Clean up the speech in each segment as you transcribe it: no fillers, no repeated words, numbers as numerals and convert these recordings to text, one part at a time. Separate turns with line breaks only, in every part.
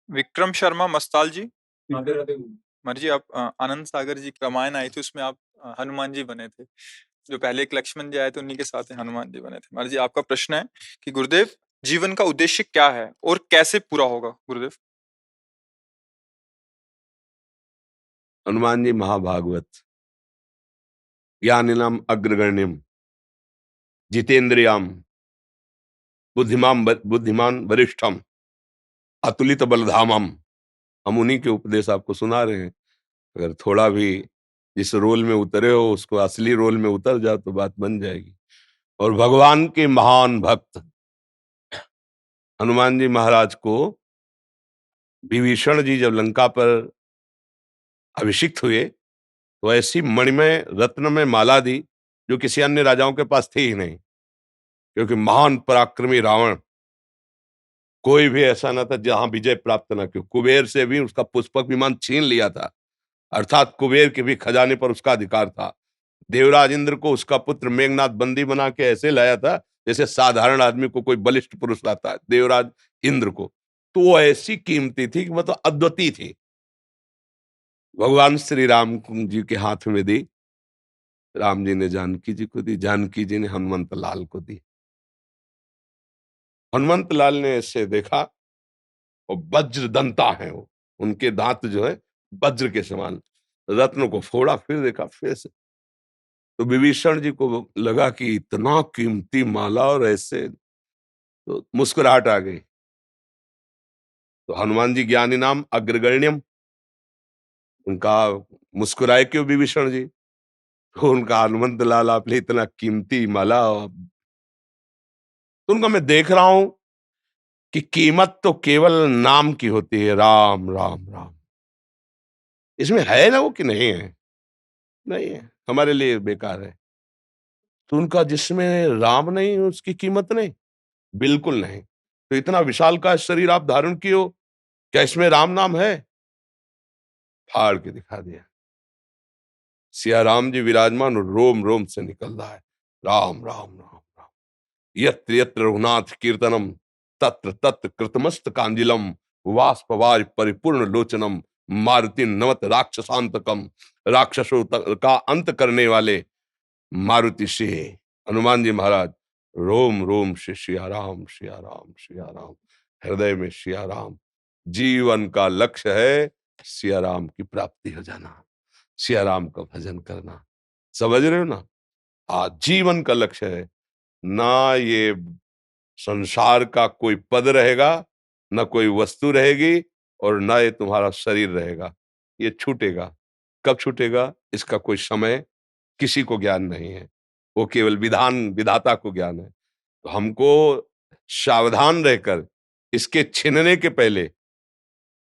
विक्रम शर्मा मस्ताल जी। मर जी, आप आनंद सागर जी की रामायण आई थी, उसमें आप हनुमान जी बने थे। जो पहले एक लक्ष्मण जी आए थे, उन्हीं के साथ हनुमान जी बने थे। मर जी, आपका प्रश्न है कि गुरुदेव, जीवन का उद्देश्य क्या है और कैसे पूरा होगा? गुरुदेव।
हनुमान जी महाभागवत, ज्ञानिनाम अग्रगण्यम, जितेंद्रियाम, बुद्धिमान वरिष्ठम, अतुलित बलधामम। हम उन्हीं के उपदेश आपको सुना रहे हैं। अगर थोड़ा भी जिस रोल में उतरे हो उसको असली रोल में उतर जाओ तो बात बन जाएगी। और भगवान के महान भक्त हनुमान जी महाराज को विभीषण जी जब लंका पर अभिषिक्त हुए तो ऐसी मणिमय रत्नमय माला दी जो किसी अन्य राजाओं के पास थी ही नहीं, क्योंकि महान पराक्रमी रावण कोई भी ऐसा ना था जहां विजय प्राप्त ना की। कुबेर से भी उसका पुष्पक विमान छीन लिया था, अर्थात कुबेर के भी खजाने पर उसका अधिकार था। देवराज इंद्र को उसका पुत्र मेघनाथ बंदी बना के ऐसे लाया था जैसे साधारण आदमी को कोई बलिष्ठ पुरुष लाता है, देवराज इंद्र को। तो वो ऐसी कीमती थी कि मतलब अद्वितीय थी। भगवान श्री राम जी के हाथ में दी, राम जी ने जानकी जी को दी, जानकी जी ने हनुमंत लाल को दी। हनुमंत लाल ने ऐसे देखा और वज्र दंता है वो, उनके दांत जो है वज्र के समान। रत्न को फोड़ा, फिर देखा, फिर से। तो विभीषण जी को लगा कि इतना कीमती माला और ऐसे, तो मुस्कुराहट आ गई। तो हनुमान जी ज्ञानी नाम अग्रगण्यम, उनका मुस्कुराए क्यों विभीषण जी? तो उनका हनुमंत लाल आपने इतना कीमती माला, तो उनका मैं देख रहा हूं कि कीमत तो केवल नाम की होती है, राम राम राम। इसमें है ना वो कि नहीं है? नहीं है, हमारे लिए बेकार है। तो उनका जिसमें राम नहीं उसकी कीमत नहीं, बिल्कुल नहीं। तो इतना विशाल का शरीर आप धारण किए हो, क्या इसमें राम नाम है? फाड़ के दिखा दिया। सिया राम जी विराजमान और रोम रोम से निकल रहा है, राम राम राम राम। यत्र यत्र रघुनाथ कीर्तनम, तत्र तत्र कृतमस्त कांजिलम, वाष्पवाज परिपूर्ण लोचनम, मारुति नमत राक्षसांतकम। राक्षसों का अंत करने वाले मारुति से हनुमान जी महाराज रोम रोम से सिया राम सिया राम सिया राम, हृदय में सिया राम। जीवन का लक्ष्य है सिया राम की प्राप्ति हो जाना, सिया राम का भजन करना। समझ रहे हो ना? आज जीवन का लक्ष्य है, ना ये संसार का कोई पद रहेगा, ना कोई वस्तु रहेगी, और ना ये तुम्हारा शरीर रहेगा। ये छूटेगा। कब छूटेगा इसका कोई समय किसी को ज्ञान नहीं है, वो केवल विधान विधाता को ज्ञान है। तो हमको सावधान रहकर इसके छीनने के पहले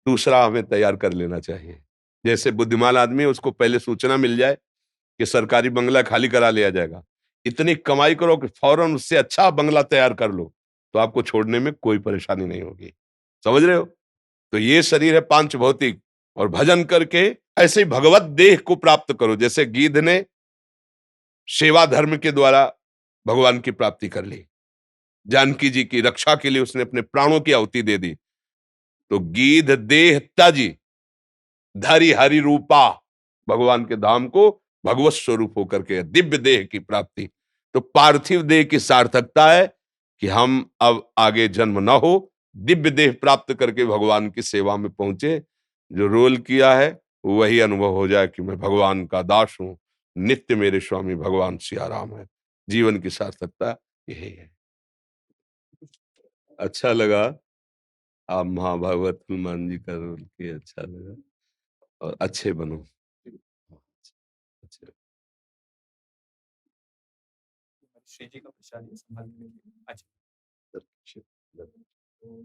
दूसरा हमें तैयार कर लेना चाहिए। जैसे बुद्धिमान आदमी है, उसको पहले सूचना मिल जाए कि सरकारी बंगला खाली करा लिया जाएगा, इतनी कमाई करो कि फौरन उससे अच्छा बंगला तैयार कर लो, तो आपको छोड़ने में कोई परेशानी नहीं होगी। समझ रहे हो? तो ये शरीर है पांच भौतिक, और भजन करके ऐसे ही भगवत देह को प्राप्त करो। जैसे गीध ने सेवा धर्म के द्वारा भगवान की प्राप्ति कर ली, जानकी जी की रक्षा के लिए उसने अपने प्राणों की आहुति दे दी। तो गीध देह त्याजी धरि हरि रूपा, भगवान के धाम को भगवत स्वरूप होकर के दिव्य देह की प्राप्ति। तो पार्थिव देह की सार्थकता है कि हम अब आगे जन्म न हो, दिव्य देह प्राप्त करके भगवान की सेवा में पहुंचे। जो रोल किया है वही अनुभव हो जाए कि मैं भगवान का दास हूं, नित्य मेरे स्वामी भगवान सिया राम है। जीवन की सार्थकता यही है। अच्छा लगा आप महाभागवत हनुमान जी का रोल किए, अच्छा लगा। और अच्छे बनो। अच्छा।
श्री जी का प्रसाद संभाल। अच्छा।